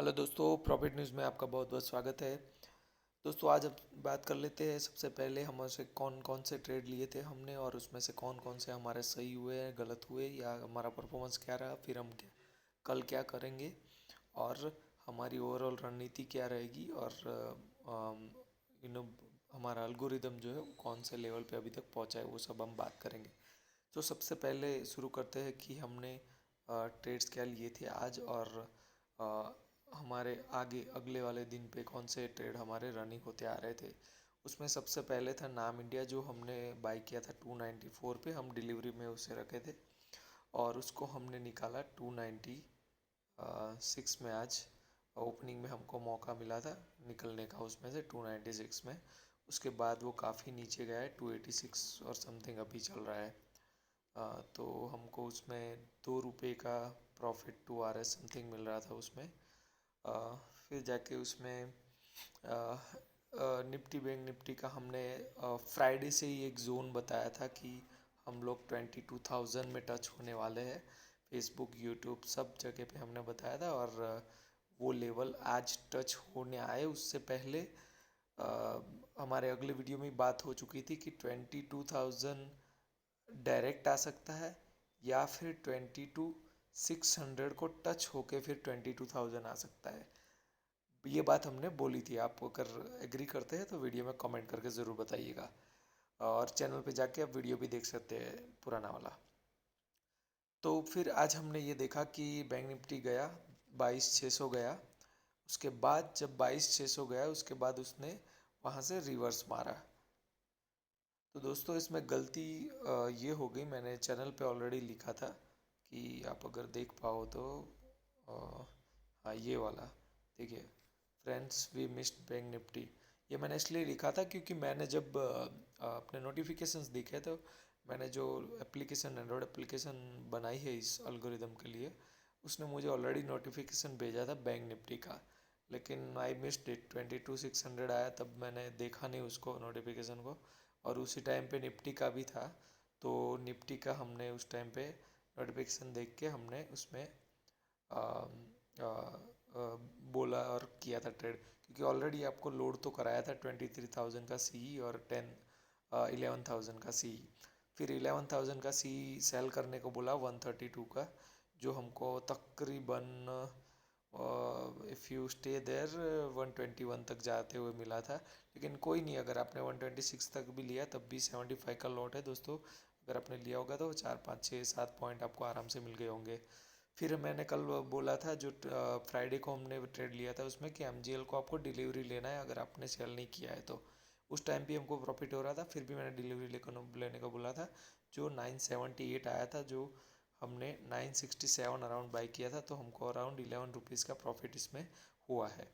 Hello दोस्तों, profit news में आपका बहुत बहुत स्वागत है। दोस्तों, आज अब बात कर लेते हैं। सबसे पहले हमसे कौन कौन से ट्रेड लिए थे हमने और उसमें से कौन कौन से हमारे सही हुए, गलत हुए या हमारा परफॉर्मेंस क्या रहा। फिर हम कल क्या करेंगे और हमारी ओवरऑल रणनीति क्या रहेगी और यू नो हमारा एल्गोरिदम जो है वो कौन से लेवल पे अभी तक पहुंचा है, वो सब हम बात करेंगे। तो सबसे पहले शुरू करते हैं कि हमने ट्रेड्स क्या लिए थे आज और अ, हमारे आगे अगले वाले दिन पे कौन से ट्रेड हमारे रनिंग होते आ रहे थे। उसमें सबसे पहले था नाम इंडिया, जो हमने बाई किया था 294 पे। हम डिलीवरी में उसे रखे थे और उसको हमने निकाला 296 में। आज ओपनिंग में हमको मौका मिला था निकलने का उसमें से 296 में। उसके बाद वो काफ़ी नीचे गया है, 286 और समथिंग अभी चल रहा है। तो हमको उसमें ₹2 का प्रॉफिट 2 RS समथिंग मिल रहा था उसमें। अ, फिर जाके उसमें निफ्टी बैंक निफ्टी का हमने फ्राइडे से ही एक जोन बताया था कि हम लोग 22,000 में टच होने वाले हैं। फेसबुक, यूट्यूब सब जगह पे हमने बताया था और वो लेवल आज टच होने आए। उससे पहले हमारे अगले वीडियो में बात हो चुकी थी कि 22,000 डायरेक्ट आ सकता है या फिर 22,600 को टच होके फिर 22,000 आ सकता है। ये बात हमने बोली थी। आप अगर एग्री करते हैं तो वीडियो में कमेंट करके ज़रूर बताइएगा और चैनल पे जाके आप वीडियो भी देख सकते हैं पुराना वाला। तो फिर आज हमने ये देखा कि बैंक निफ्टी गया 22,600 गया। उसके बाद जब 22,600 गया उसके बाद उसने वहाँ से रिवर्स मारा। तो दोस्तों, इसमें गलती ये हो गई, मैंने चैनल पे ऑलरेडी लिखा था कि आप अगर देख पाओ तो अ, हाँ, ये वाला देखिए, friends we missed bank Nifty. ये मैंने इसलिए लिखा था क्योंकि मैंने जब अपने नोटिफिकेशंस देखे तो मैंने जो एप्लीकेशन, एंड्रॉयड एप्लीकेशन बनाई है इस एल्गोरिदम के लिए, उसने मुझे ऑलरेडी नोटिफिकेशन भेजा था बैंक निफ्टी का। लेकिन आई मिस्ड इट, 22,600 आया तब मैंने देखा नहीं उसको, नोटिफिकेशन को। और उसी टाइम पे निफ्टी का भी था, तो निफ्टी का हमने उस टाइम पे नोटिफिकेशन देख के हमने उसमें आ, आ, आ, बोला और किया था ट्रेड। क्योंकि ऑलरेडी आपको लोड तो कराया था 23,000 का सी और 11,000 का सी। फिर 11,000 का सी सेल करने को बोला 132 का, जो हमको तकरीबन इफ़ यू स्टे देयर 121 तक जाते हुए मिला था। लेकिन कोई नहीं, अगर आपने 126 तक भी लिया तब भी 75 का लॉट है दोस्तों। अगर आपने लिया होगा तो 4, 5, 6, 7 पॉइंट आपको आराम से मिल गए होंगे। फिर मैंने कल बोला था, जो फ्राइडे को हमने ट्रेड लिया था उसमें, कि MGL को आपको डिलीवरी लेना है अगर आपने सेल नहीं किया है तो। उस टाइम भी हमको प्रॉफिट हो रहा था, फिर भी मैंने डिलीवरी लेने को बोला था। जो 978 आया था, जो हमने 967 अराउंड बाई किया था, तो हमको अराउंड ₹11 का प्रॉफिट इसमें हुआ है।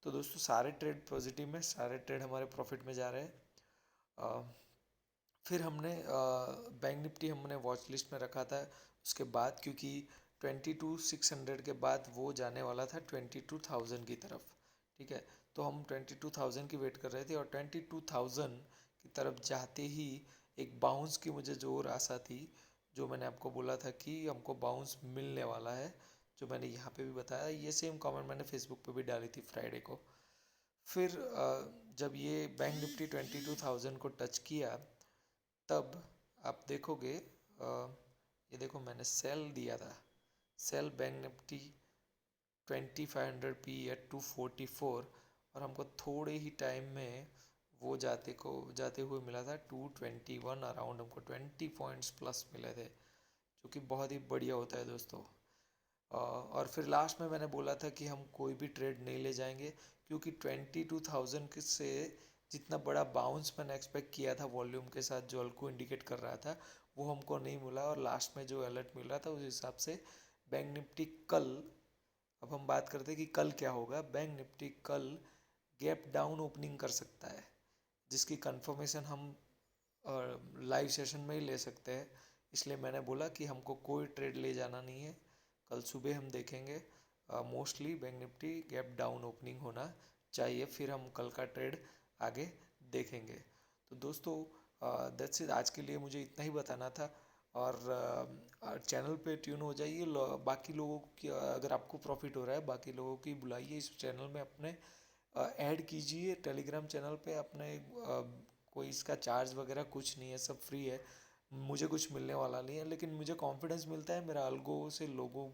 तो दोस्तों, सारे ट्रेड पॉजिटिव में, सारे ट्रेड हमारे प्रॉफिट में जा रहे हैं। फिर हमने बैंक निफ्टी हमने वॉच लिस्ट में रखा था। उसके बाद क्योंकि 22,600 के बाद वो जाने वाला था 22,000 की तरफ, ठीक है। तो हम 22,000 की वेट कर रहे थे और 22,000 की तरफ जाते ही एक बाउंस की मुझे ज़ोर आशा थी। जो मैंने आपको बोला था कि हमको बाउंस मिलने वाला है, जो मैंने यहाँ पे भी बताया। ये सेम कमेंट मैंने फेसबुक पे भी डाली थी फ्राइडे को। फिर जब ये बैंक निफ्टी 22,000 को टच किया तब आप देखोगे, ये देखो मैंने सेल दिया था। Sell bank Nifty 2500 P at 244 और हमको थोड़े ही टाइम में वो जाते हुए मिला था 221 अराउंड। हमको 20 पॉइंट्स प्लस मिले थे, जो कि बहुत ही बढ़िया होता है दोस्तों। और फिर लास्ट में मैंने बोला था कि हम कोई भी ट्रेड नहीं ले जाएंगे, क्योंकि 22,000 से जितना बड़ा बाउंस मैंने एक्सपेक्ट किया था वॉल्यूम के साथ, जो अल्को इंडिकेट कर रहा था, वो हमको नहीं मिला। और लास्ट में जो अलर्ट मिल रहा था उस हिसाब से बैंक निफ्टी कल, अब हम बात करते हैं कि कल क्या होगा। बैंक निफ्टी कल गैप डाउन ओपनिंग कर सकता है, जिसकी कंफर्मेशन हम लाइव सेशन में ही ले सकते हैं। इसलिए मैंने बोला कि हमको कोई ट्रेड ले जाना नहीं है, कल सुबह हम देखेंगे। Mostly bank Nifty gap down opening होना चाहिए, फिर हम कल का ट्रेड आगे देखेंगे। तो दोस्तों, दैट्स इट। आज के लिए मुझे इतना ही बताना था और चैनल पे ट्यून हो जाइए। बाकी लोगों की अगर आपको प्रॉफिट हो रहा है, बाकी लोगों की बुलाइए इस चैनल में, अपने ऐड कीजिए टेलीग्राम चैनल पे अपने। कोई इसका चार्ज वगैरह कुछ नहीं है, सब फ्री है। मुझे कुछ मिलने वाला नहीं है, लेकिन मुझे कॉन्फिडेंस मिलता है, मेरा अल्गो से लोगों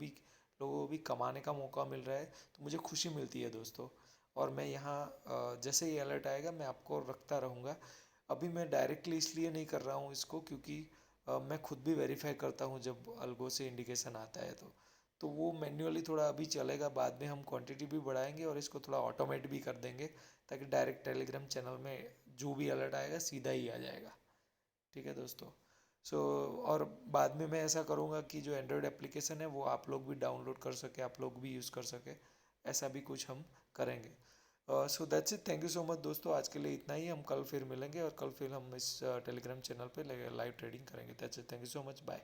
भी कमाने का मौका मिल रहा है, तो मुझे खुशी मिलती है दोस्तों। और मैं यहाँ जैसे ही अलर्ट आएगा मैं आपको रखता रहूँगा। अभी मैं डायरेक्टली इसलिए नहीं कर रहा हूँ इसको, क्योंकि मैं खुद भी वेरीफाई करता हूँ जब अल्गो से इंडिकेशन आता है तो वो मैन्युअली थोड़ा अभी चलेगा, बाद में हम क्वांटिटी भी बढ़ाएंगे और इसको थोड़ा ऑटोमेट भी कर देंगे, ताकि डायरेक्ट टेलीग्राम चैनल में जो भी अलर्ट आएगा सीधा ही आ जाएगा। ठीक है दोस्तों। सो और बाद में मैं ऐसा करूँगा कि जो एंड्रॉयड एप्लीकेशन है वो आप लोग भी डाउनलोड कर सके, आप लोग भी यूज़ कर सके, ऐसा भी कुछ हम करेंगे। So that's it, thank you so much दोस्तों, आज के लिए इतना ही। हम कल फिर मिलेंगे और कल फिर हम इस टेलीग्राम चैनल पे लाइव ट्रेडिंग करेंगे। That's it, thank you so much, bye.